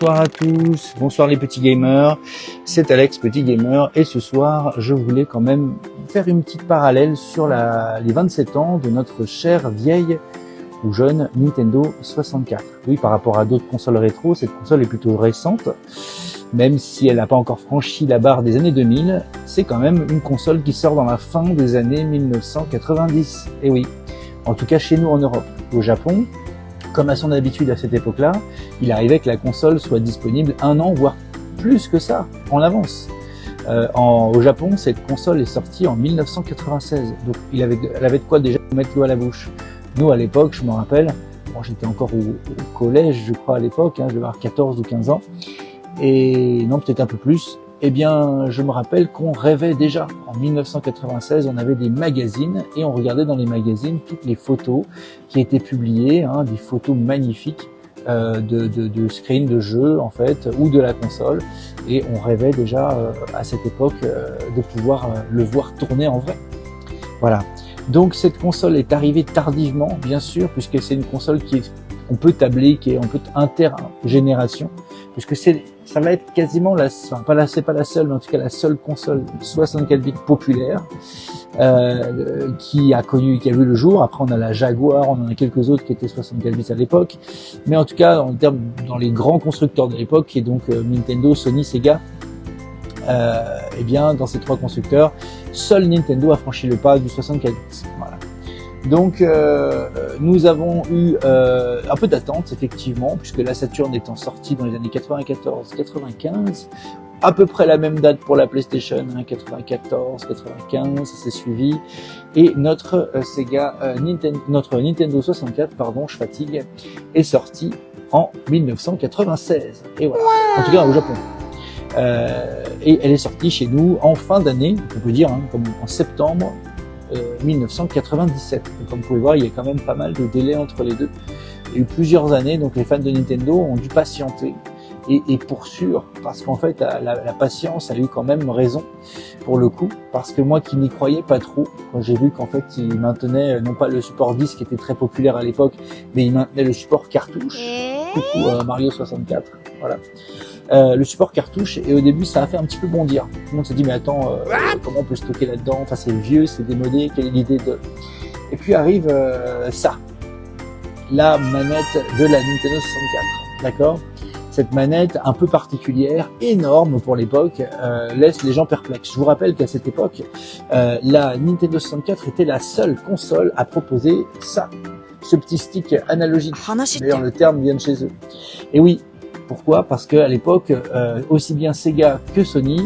bonsoir à tous, bonsoir les petits gamers, c'est Alex Petit Gamer et ce soir je voulais quand même faire une petite parallèle sur les 27 ans de notre chère vieille ou jeune Nintendo 64. Oui, par rapport à d'autres consoles rétro, cette console est plutôt récente, même si elle n'a pas encore franchi la barre des années 2000, c'est quand même une console qui sort dans la fin des années 1990, et oui, en tout cas chez nous en Europe. Au Japon, comme à son habitude à cette époque-là, il arrivait que la console soit disponible un an, voire plus que ça, en avance. Au Japon, cette console est sortie en 1996, donc elle avait de quoi déjà mettre l'eau à la bouche. Nous, à l'époque, je me rappelle, bon, j'étais encore au collège, je crois, à l'époque, je devais avoir 14 ou 15 ans, et non, peut-être un peu plus, eh bien, je me rappelle qu'on rêvait déjà. En 1996, on avait des magazines et on regardait dans les magazines toutes les photos qui étaient publiées, des photos magnifiques de screens de jeux en fait, ou de la console. Et on rêvait déjà à cette époque de pouvoir le voir tourner en vrai. Voilà. Donc cette console est arrivée tardivement, bien sûr, puisque c'est une console on peut tabler, qui est un peu intergénération, puisque ça va être quasiment c'est pas la seule, mais en tout cas la seule console 64 bits populaire qui a vu le jour. Après on a la Jaguar, on en a quelques autres qui étaient 64 bits à l'époque, mais en tout cas dans les grands constructeurs de l'époque, qui est donc Nintendo, Sony, Sega, et bien dans ces trois constructeurs, seul Nintendo a franchi le pas du 64 bits. Voilà. Donc nous avons eu un peu d'attente effectivement, puisque la Saturn étant sortie dans les années 94-95, à peu près la même date pour la PlayStation, 94-95, ça s'est suivi, et notre notre Nintendo 64, pardon, je fatigue, est sorti en 1996. Et voilà, en tout cas au Japon. Et elle est sortie chez nous en fin d'année, on peut dire, comme en septembre 1997. Donc, comme vous pouvez voir, il y a quand même pas mal de délai entre les deux. Il y a eu plusieurs années, donc les fans de Nintendo ont dû patienter. Et pour sûr, parce qu'en fait, la patience a eu quand même raison, pour le coup, parce que moi qui n'y croyais pas trop, quand j'ai vu qu'en fait, ils maintenaient non pas le support disque qui était très populaire à l'époque, mais ils maintenaient le support cartouche. Coucou Mario 64, voilà. Le support cartouche, et au début ça a fait un petit peu bondir. Tout le monde s'est dit mais attends, comment on peut stocker là-dedans, enfin c'est vieux, c'est démodé, quelle est l'idée de... Et puis arrive ça, la manette de la Nintendo 64, d'accord. Cette manette un peu particulière, énorme pour l'époque, laisse les gens perplexes. Je vous rappelle qu'à cette époque, la Nintendo 64 était la seule console à proposer ça, ce petit stick analogique. D'ailleurs le terme vient de chez eux. Et oui, pourquoi? Parce qu'à l'époque, aussi bien Sega que Sony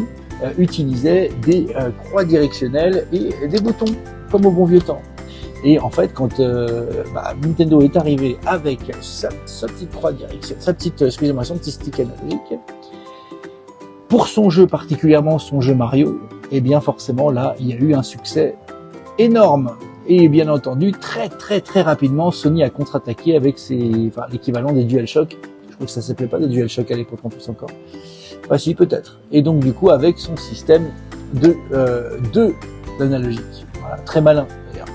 utilisaient des croix directionnelles et des boutons, comme au bon vieux temps. Et en fait, quand Nintendo est arrivé avec sa petite croix directionnelle, son petit stick analogique, pour son jeu, particulièrement son jeu Mario, et bien forcément là, il y a eu un succès énorme. Et bien entendu, très très très rapidement, Sony a contre-attaqué avec l'équivalent des DualShock. Je crois que ça s'appelait pas des DualShock à l'époque en plus encore. Bah si, peut-être. Et donc du coup, avec son système d'analogique. Voilà, très malin d'ailleurs.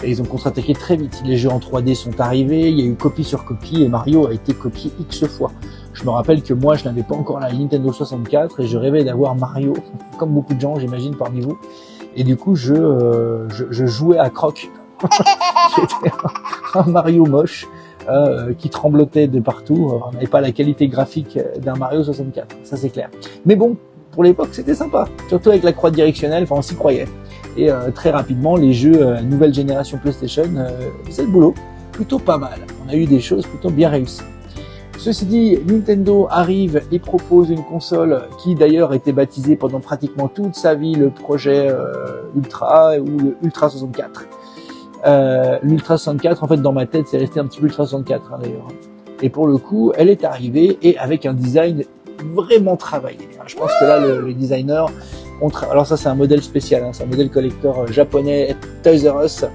Et ils ont contre-attaqué très vite. Les jeux en 3D sont arrivés, il y a eu copie sur copie et Mario a été copié X fois. Je me rappelle que moi, je n'avais pas encore la Nintendo 64 et je rêvais d'avoir Mario, comme beaucoup de gens, j'imagine, parmi vous. Et du coup, je jouais à Croc. J'étais un Mario moche qui tremblotait de partout. On n'avait pas la qualité graphique d'un Mario 64, ça c'est clair. Mais bon, pour l'époque, c'était sympa. Surtout avec la croix directionnelle, on s'y croyait. Et très rapidement, les jeux nouvelle génération PlayStation faisaient le boulot. Plutôt pas mal. On a eu des choses plutôt bien réussies. Ceci dit, Nintendo arrive et propose une console qui d'ailleurs était baptisée pendant pratiquement toute sa vie le projet Ultra ou le Ultra 64. L'Ultra 64, en fait, dans ma tête, c'est resté un petit peu Ultra 64 d'ailleurs. Et pour le coup, elle est arrivée et avec un design vraiment travaillé. Je pense que là, les designers alors ça, c'est un modèle spécial, c'est un modèle collector japonais Toys R Us,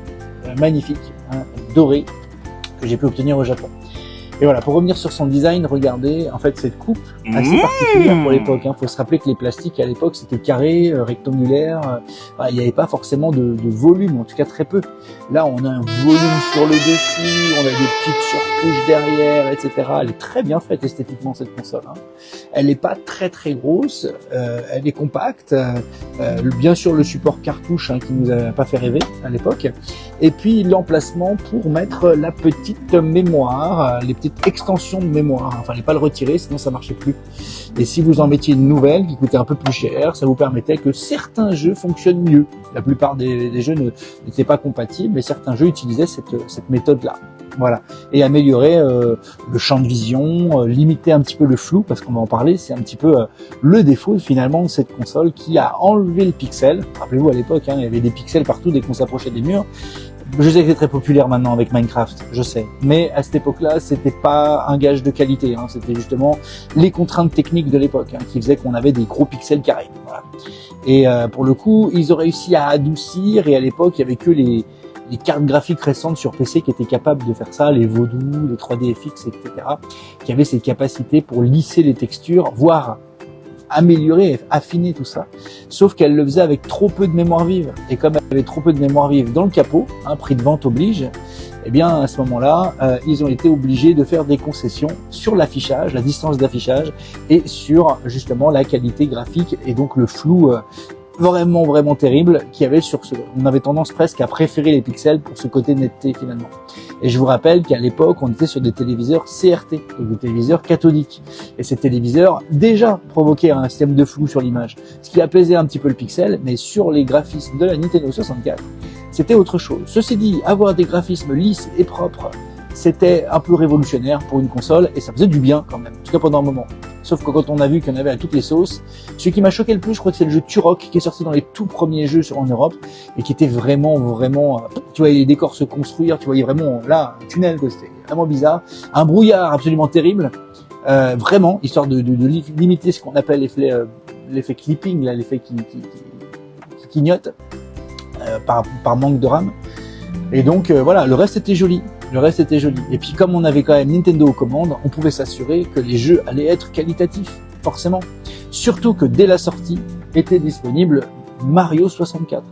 magnifique, doré, que j'ai pu obtenir au Japon. Et voilà, pour revenir sur son design, regardez, en fait, cette coupe assez particulière pour l'époque. Il faut se rappeler que les plastiques à l'époque, c'était carré, rectangulaire. Il n'y avait pas forcément de volume, en tout cas très peu. Là, on a un volume sur le dessus, on a des petites surcouches derrière, etc. Elle est très bien faite esthétiquement, cette console. Elle n'est pas très très grosse, elle est compacte. Bien sûr, le support cartouche qui nous a pas fait rêver à l'époque. Et puis l'emplacement pour mettre la petite mémoire, les petites extensions de mémoire. Enfin, il ne fallait pas le retirer, sinon ça marchait plus. Et si vous en mettiez une nouvelle qui coûtait un peu plus cher, ça vous permettait que certains jeux fonctionnent mieux. La plupart des jeux n'étaient pas compatibles, mais certains jeux utilisaient cette méthode-là. Voilà, et améliorer le champ de vision, limiter un petit peu le flou, parce qu'on va en parler, c'est un petit peu le défaut finalement de cette console qui a enlevé le pixel. Rappelez-vous, à l'époque, il y avait des pixels partout dès qu'on s'approchait des murs. Je sais que c'est très populaire maintenant avec Minecraft, je sais, mais à cette époque-là, c'était pas un gage de qualité, c'était justement les contraintes techniques de l'époque qui faisaient qu'on avait des gros pixels carrés. Voilà. Et pour le coup, ils ont réussi à adoucir, et à l'époque, il y avait que les cartes graphiques récentes sur PC qui étaient capables de faire ça, les Voodoo, les 3DFX, etc., qui avaient cette capacité pour lisser les textures, voire améliorer, affiner tout ça, sauf qu'elle le faisait avec trop peu de mémoire vive. Et comme elle avait trop peu de mémoire vive dans le capot, prix de vente oblige, eh bien à ce moment-là, ils ont été obligés de faire des concessions sur l'affichage, la distance d'affichage, et sur justement la qualité graphique, et donc le flou vraiment terrible qu'il y avait sur ce. On avait tendance presque à préférer les pixels pour ce côté netteté finalement. Et je vous rappelle qu'à l'époque, on était sur des téléviseurs CRT, donc des téléviseurs cathodiques. Et ces téléviseurs déjà provoquaient un système de flou sur l'image, ce qui apaisait un petit peu le pixel, mais sur les graphismes de la Nintendo 64, c'était autre chose. Ceci dit, avoir des graphismes lisses et propres, c'était un peu révolutionnaire pour une console, et ça faisait du bien quand même, en tout cas pendant un moment. Sauf que quand on a vu qu'il y en avait à toutes les sauces, ce qui m'a choqué le plus, je crois que c'est le jeu Turok, qui est sorti dans les tout premiers jeux en Europe, et qui était vraiment, tu voyais les décors se construire, tu voyais vraiment, là, un tunnel, c'était vraiment bizarre. Un brouillard absolument terrible, vraiment, histoire de limiter ce qu'on appelle l'effet clipping, là, l'effet qui clignote, par manque de RAM. Et donc, voilà, le reste était joli. Le reste était joli. Et puis comme on avait quand même Nintendo aux commandes, on pouvait s'assurer que les jeux allaient être qualitatifs, forcément. Surtout que dès la sortie, était disponible Mario 64.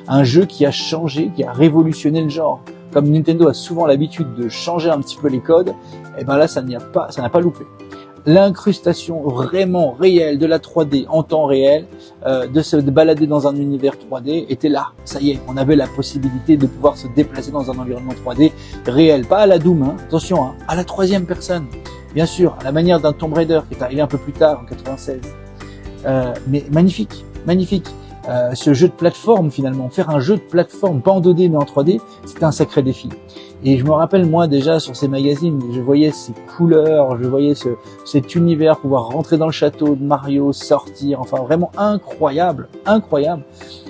Un jeu qui a changé, qui a révolutionné le genre. Comme Nintendo a souvent l'habitude de changer un petit peu les codes, et ben là ça n'a pas loupé. L'incrustation vraiment réelle de la 3D en temps réel, de se balader dans un univers 3D était là. Ça y est, on avait la possibilité de pouvoir se déplacer dans un environnement 3D réel, pas à la Doom, attention, à la troisième personne. Bien sûr, à la manière d'un Tomb Raider qui est arrivé un peu plus tard, en 96. Mais magnifique. Ce jeu de plateforme finalement, faire un jeu de plateforme, pas en 2D mais en 3D, c'était un sacré défi. Et je me rappelle moi déjà sur ces magazines, je voyais ces couleurs, je voyais cet univers, pouvoir rentrer dans le château de Mario, sortir, enfin vraiment incroyable.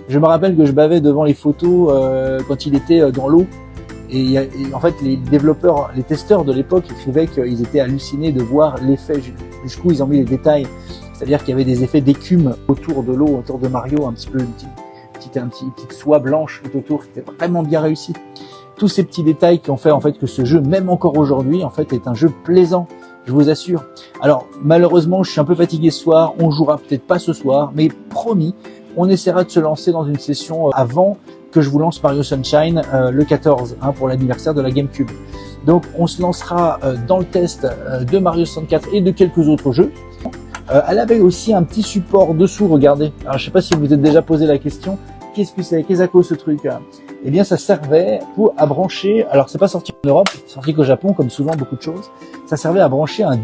Je me rappelle que je bavais devant les photos quand il était dans l'eau. Et en fait, les développeurs, les testeurs de l'époque écrivaient qu'ils étaient hallucinés de voir l'effet, jusqu'où ils ont mis les détails. C'est-à-dire qu'il y avait des effets d'écume autour de l'eau, autour de Mario, un petit peu une petite soie blanche tout autour, qui était vraiment bien réussi. Tous ces petits détails qui ont fait en fait que ce jeu, même encore aujourd'hui, en fait, est un jeu plaisant, je vous assure. Alors, malheureusement, je suis un peu fatigué ce soir, on jouera peut-être pas ce soir, mais promis, on essaiera de se lancer dans une session avant que je vous lance Mario Sunshine le 14, pour l'anniversaire de la GameCube. Donc, on se lancera dans le test de Mario 64 et de quelques autres jeux. Elle avait aussi un petit support dessous, regardez. Alors, je sais pas si vous vous êtes déjà posé la question, qu'est-ce que c'est, qu'est-ce que ce truc? Eh bien, ça servait à brancher, alors c'est pas sorti en Europe, c'est sorti qu'au Japon, comme souvent beaucoup de choses, ça servait à brancher un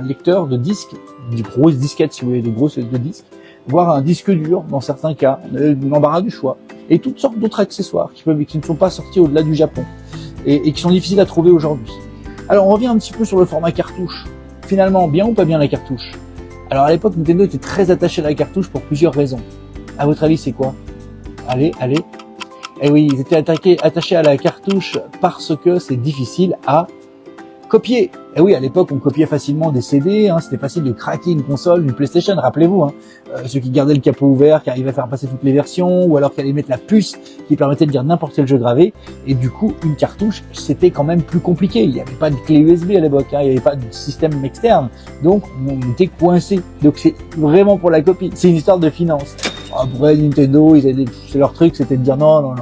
lecteur de disques, des grosses disquettes si vous voulez, des grosses de disques, voire un disque dur dans certains cas, l'embarras du choix, et toutes sortes d'autres accessoires qui ne sont pas sortis au-delà du Japon, et qui sont difficiles à trouver aujourd'hui. Alors on revient un petit peu sur le format cartouche. Finalement, bien ou pas bien la cartouche? Alors à l'époque, Nintendo était très attaché à la cartouche pour plusieurs raisons. À votre avis, c'est quoi? Allez. Eh oui, ils étaient attachés à la cartouche parce que c'est difficile à copier. Et oui, à l'époque, on copiait facilement des CD, hein, c'était facile de craquer une console, une PlayStation, rappelez-vous, hein, ceux qui gardaient le capot ouvert, qui arrivaient à faire passer toutes les versions, ou alors qui allaient mettre la puce qui permettait de lire n'importe quel jeu gravé, et du coup, une cartouche, c'était quand même plus compliqué. Il n'y avait pas de clé USB à l'époque, hein, il n'y avait pas de système externe, donc on était coincé. Donc c'est vraiment pour la copie, c'est une histoire de finance. Après, Nintendo, c'est leur truc, c'était de dire non,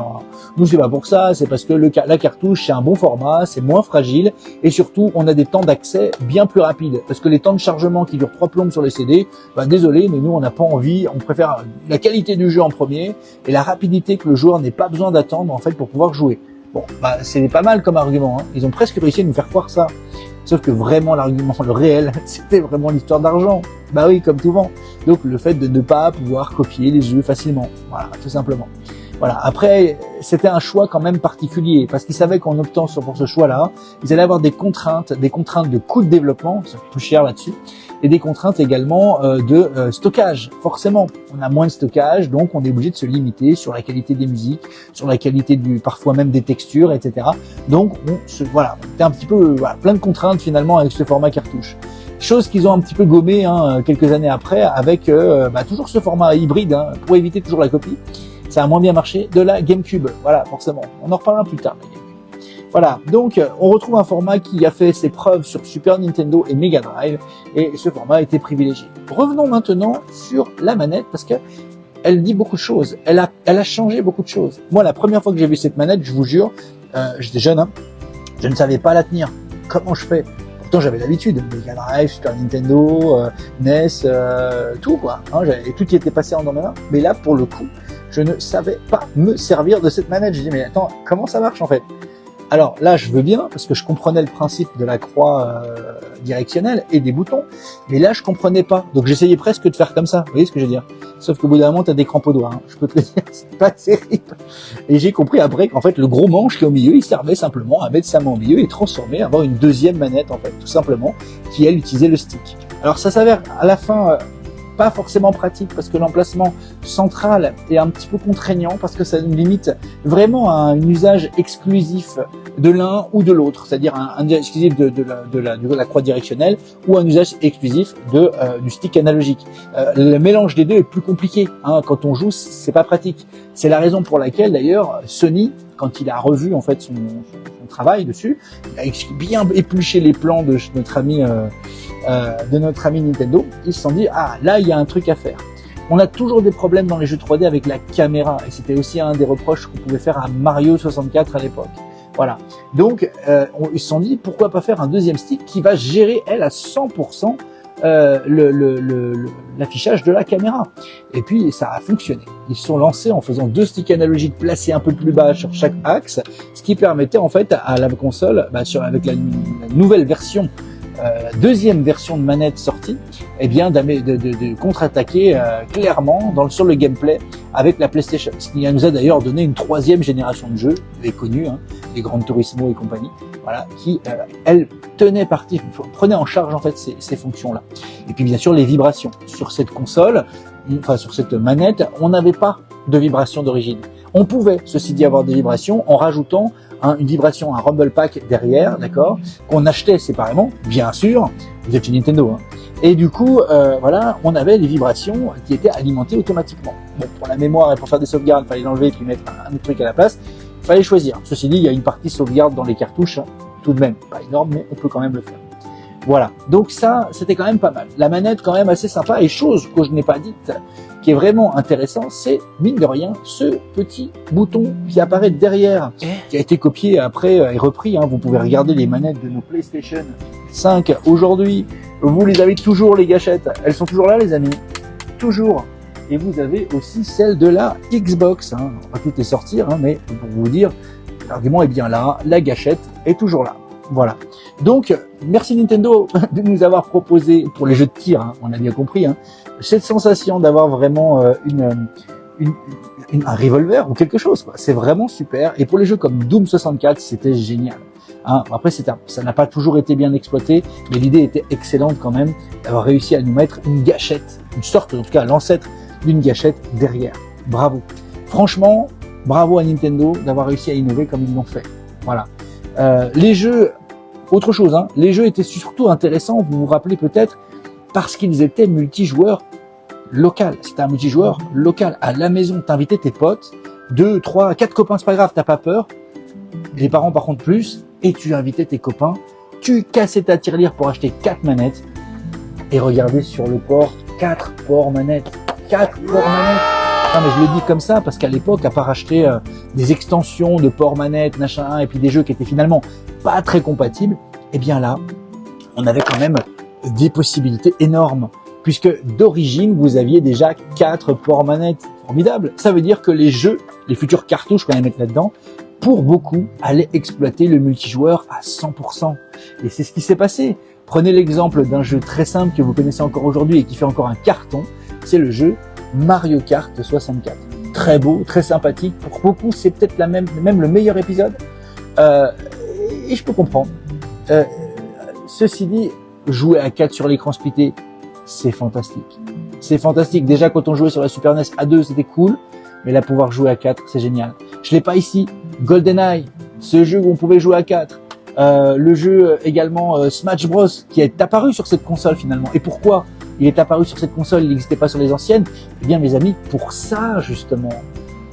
nous c'est pas pour ça, c'est parce que la cartouche c'est un bon format, c'est moins fragile et surtout on a des temps d'accès bien plus rapides. Parce que les temps de chargement qui durent 3 plombes sur les CD, désolé, mais nous on n'a pas envie, on préfère la qualité du jeu en premier et la rapidité que le joueur n'ait pas besoin d'attendre en fait pour pouvoir jouer. Bon, c'est pas mal comme argument, hein. Ils ont presque réussi à nous faire croire ça. Sauf que vraiment l'argument, le réel, c'était vraiment l'histoire d'argent. Bah oui, comme souvent. Donc le fait de ne pas pouvoir copier les jeux facilement. Voilà, tout simplement. Voilà. Après, c'était un choix quand même particulier parce qu'ils savaient qu'en optant pour ce choix-là, ils allaient avoir des contraintes de coûts de développement, c'est plus cher là-dessus, et des contraintes également de stockage. Forcément, on a moins de stockage, donc on est obligé de se limiter sur la qualité des musiques, sur la qualité parfois même des textures, etc. Donc voilà, c'était un petit peu plein de contraintes finalement avec ce format cartouche. Chose qu'ils ont un petit peu gommé quelques années après avec toujours ce format hybride pour éviter toujours la copie. Ça a moins bien marché de la GameCube. Voilà, forcément. On en reparlera plus tard. Voilà, donc on retrouve un format qui a fait ses preuves sur Super Nintendo et Mega Drive, et ce format a été privilégié. Revenons maintenant sur la manette, parce que elle dit beaucoup de choses. Elle a changé beaucoup de choses. Moi, la première fois que j'ai vu cette manette, je vous jure, j'étais jeune, je ne savais pas la tenir. Comment je fais? Pourtant, j'avais l'habitude. Mega Drive, Super Nintendo, NES, tout quoi. Et tout qui était passé en mes mains. Mais là, pour le coup, je ne savais pas me servir de cette manette. Je dis mais attends, comment ça marche en fait? Alors là, je veux bien parce que je comprenais le principe de la croix directionnelle et des boutons, mais là, je comprenais pas. Donc j'essayais presque de faire comme ça. Vous voyez ce que je veux dire? Sauf qu'au bout d'un moment, t'as des crampes aux doigts. Je peux te le dire, c'est pas terrible. Et j'ai compris après qu'en fait, le gros manche qui est au milieu, il servait simplement à mettre sa main au milieu et transformer, avoir une deuxième manette en fait, tout simplement, qui elle utilisait le stick. Alors ça s'avère à la fin pas forcément pratique parce que l'emplacement central est un petit peu contraignant parce que ça nous limite vraiment à un usage exclusif de l'un ou de l'autre, c'est-à-dire un usage exclusif de la croix directionnelle ou un usage exclusif du stick analogique. Le mélange des deux est plus compliqué. Quand on joue, c'est pas pratique. C'est la raison pour laquelle d'ailleurs Sony, quand il a revu en fait son travail dessus, il a bien épluché les plans de notre ami Nintendo, ils se sont dit là il y a un truc à faire. On a toujours des problèmes dans les jeux 3D avec la caméra et c'était aussi un des reproches qu'on pouvait faire à Mario 64 à l'époque. Voilà. Donc ils se sont dit pourquoi pas faire un deuxième stick qui va gérer elle à 100% l'affichage de la caméra. Et puis ça a fonctionné. Ils se sont lancés en faisant 2 sticks analogiques placés un peu plus bas sur chaque axe, ce qui permettait en fait à la console, avec la nouvelle version, deuxième version de manette sortie, de contre-attaquer clairement sur le gameplay avec la PlayStation. Ce qui nous a d'ailleurs donné une 3e génération de jeux, vous avez connu, les Gran Turismo et compagnie, voilà, qui elle prenait en charge en fait ces fonctions-là. Et puis bien sûr les vibrations sur cette console, sur cette manette, on n'avait pas de vibrations d'origine. On pouvait, ceci dit, avoir des vibrations en rajoutant une vibration, un rumble pack derrière, d'accord, qu'on achetait séparément, bien sûr, vous êtes chez Nintendo, et du coup, on avait les vibrations qui étaient alimentées automatiquement. Bon, pour la mémoire et pour faire des sauvegardes, il fallait l'enlever et puis mettre un autre truc à la place, il fallait choisir. Ceci dit, il y a une partie sauvegarde dans les cartouches, tout de même, pas énorme, mais on peut quand même le faire. Voilà, donc ça, c'était quand même pas mal. La manette, quand même assez sympa, et chose que je n'ai pas dite, qui est vraiment intéressant, c'est, mine de rien, ce petit bouton qui apparaît derrière, qui a été copié après et repris. Vous pouvez regarder les manettes de nos PlayStation 5 aujourd'hui. Vous les avez toujours, les gâchettes. Elles sont toujours là, les amis. Toujours. Et vous avez aussi celle de la Xbox. On va tout les sortir, mais pour vous dire, l'argument est bien là. La gâchette est toujours là. Voilà. Donc, merci Nintendo de nous avoir proposé, pour les jeux de tir, on a bien compris, cette sensation d'avoir vraiment un revolver ou quelque chose, quoi. C'est vraiment super. Et pour les jeux comme Doom 64, c'était génial. Après, ça n'a pas toujours été bien exploité, mais l'idée était excellente quand même d'avoir réussi à nous mettre une gâchette, une sorte, en tout cas, l'ancêtre d'une gâchette derrière. Bravo. Franchement, bravo à Nintendo d'avoir réussi à innover comme ils l'ont fait. Voilà. Les jeux Autre chose, hein, les jeux étaient surtout intéressants, vous vous rappelez peut-être, parce qu'ils étaient multijoueurs local. C'était un multijoueur local. À la maison, t'invitais tes potes, 2, 3, 4 copains, c'est pas grave, t'as pas peur. Les parents par contre plus, et tu invitais tes copains, tu cassais ta tirelire pour acheter 4 manettes, et regardez sur le port, 4 ports manettes. 4 ports manettes. Non mais je le dis comme ça parce qu'à l'époque, à part acheter des extensions de ports manettes, machin, et puis des jeux qui étaient finalement pas très compatibles, eh bien là, on avait quand même des possibilités énormes. Puisque d'origine, vous aviez déjà 4 ports manettes. Formidable. Ça veut dire que les jeux, les futures cartouches qu'on allait mettre là-dedans, pour beaucoup, allaient exploiter le multijoueur à 100%. Et c'est ce qui s'est passé. Prenez l'exemple d'un jeu très simple que vous connaissez encore aujourd'hui et qui fait encore un carton. C'est le jeu Mario Kart 64. Très beau, très sympathique. Pour beaucoup, c'est peut-être même le meilleur épisode. Et je peux comprendre. Ceci dit, jouer à 4 sur l'écran splitté, c'est fantastique. C'est fantastique. Déjà, quand on jouait sur la Super NES à 2, c'était cool. Mais là, pouvoir jouer à 4, c'est génial. Je l'ai pas ici. GoldenEye, ce jeu où on pouvait jouer à 4. Le jeu également Smash Bros qui est apparu sur cette console finalement. Et pourquoi il est apparu sur cette console, il n'existait pas sur les anciennes? Eh bien, mes amis, pour ça justement.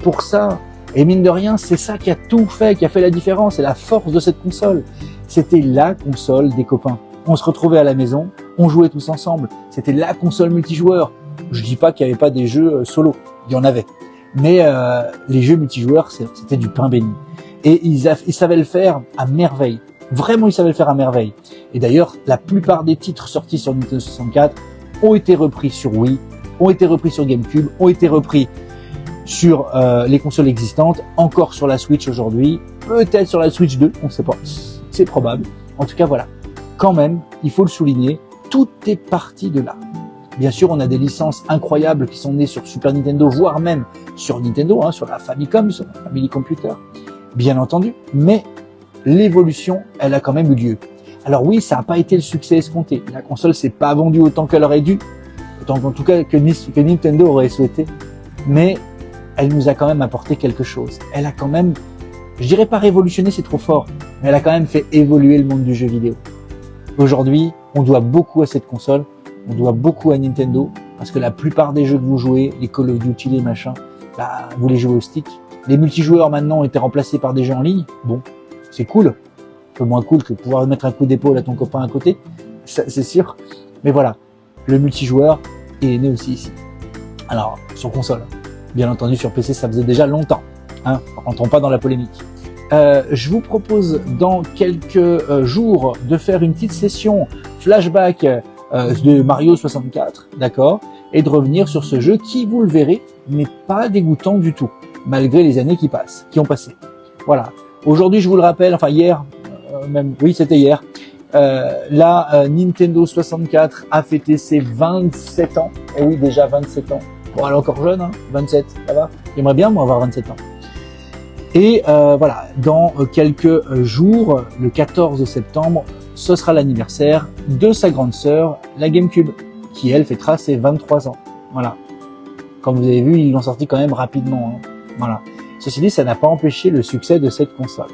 Pour ça. Et mine de rien, c'est ça qui a tout fait, qui a fait la différence. C'est la force de cette console. C'était la console des copains. On se retrouvait à la maison, on jouait tous ensemble. C'était la console multijoueur. Je dis pas qu'il n'y avait pas des jeux solo, il y en avait. Mais les jeux multijoueurs, c'était du pain béni. Et ils savaient le faire à merveille. Vraiment, ils savaient le faire à merveille. Et d'ailleurs, la plupart des titres sortis sur Nintendo 64 ont été repris sur Wii, ont été repris sur GameCube, ont été repris sur les consoles existantes, encore sur la Switch aujourd'hui, peut-être sur la Switch 2, on ne sait pas, c'est probable. En tout cas, voilà. Quand même, il faut le souligner, tout est parti de là. Bien sûr, on a des licences incroyables qui sont nées sur Super Nintendo, voire même sur Nintendo, hein, sur la Famicom, sur la Family Computer, bien entendu. Mais l'évolution, elle a quand même eu lieu. Alors oui, ça n'a pas été le succès escompté. La console s'est pas vendue autant qu'elle aurait dû, autant qu'en tout cas que Nintendo aurait souhaité. Mais elle nous a quand même apporté quelque chose. Elle a quand même, je dirais pas révolutionné, c'est trop fort, mais elle a quand même fait évoluer le monde du jeu vidéo. Aujourd'hui, on doit beaucoup à cette console, on doit beaucoup à Nintendo, parce que la plupart des jeux que vous jouez, les Call of Duty, les machins, bah, vous les jouez au stick. Les multijoueurs maintenant ont été remplacés par des jeux en ligne. Bon, c'est cool, un peu moins cool que de pouvoir mettre un coup d'épaule à ton copain à côté, c'est sûr. Mais voilà, le multijoueur est né aussi ici. Alors, sur console, bien entendu sur PC, ça faisait déjà longtemps. Hein, rentrons pas dans la polémique. Je vous propose dans quelques jours de faire une petite session flashback de Mario 64, d'accord, et de revenir sur ce jeu qui, vous le verrez, n'est pas dégoûtant du tout, malgré les années qui ont passé. Voilà. Aujourd'hui, je vous le rappelle, enfin hier, oui, c'était hier, Nintendo 64 a fêté ses 27 ans. Et oui, déjà 27 ans. Bon, elle est encore jeune, hein, 27, ça va. J'aimerais bien, moi, avoir 27 ans. Et voilà, dans quelques jours, le 14 septembre, ce sera l'anniversaire de sa grande sœur, la GameCube, qui elle fêtera ses 23 ans. Voilà. Comme vous avez vu, ils l'ont sorti quand même rapidement. Hein. Voilà. Ceci dit, ça n'a pas empêché le succès de cette console.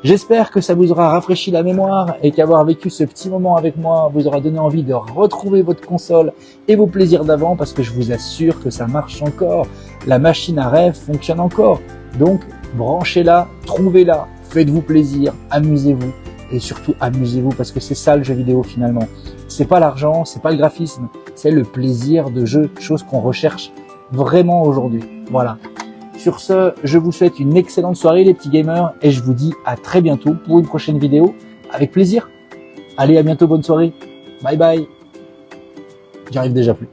J'espère que ça vous aura rafraîchi la mémoire et qu'avoir vécu ce petit moment avec moi vous aura donné envie de retrouver votre console et vos plaisirs d'avant, parce que je vous assure que ça marche encore. La machine à rêve fonctionne encore. Donc, branchez-la, trouvez-la, faites-vous plaisir, amusez-vous. Et surtout, amusez-vous, parce que c'est ça le jeu vidéo finalement. C'est pas l'argent, c'est pas le graphisme, c'est le plaisir de jeu, chose qu'on recherche vraiment aujourd'hui. Voilà. Sur ce, je vous souhaite une excellente soirée les petits gamers, et je vous dis à très bientôt pour une prochaine vidéo, avec plaisir. Allez, à bientôt, bonne soirée. Bye bye. J'y arrive déjà plus.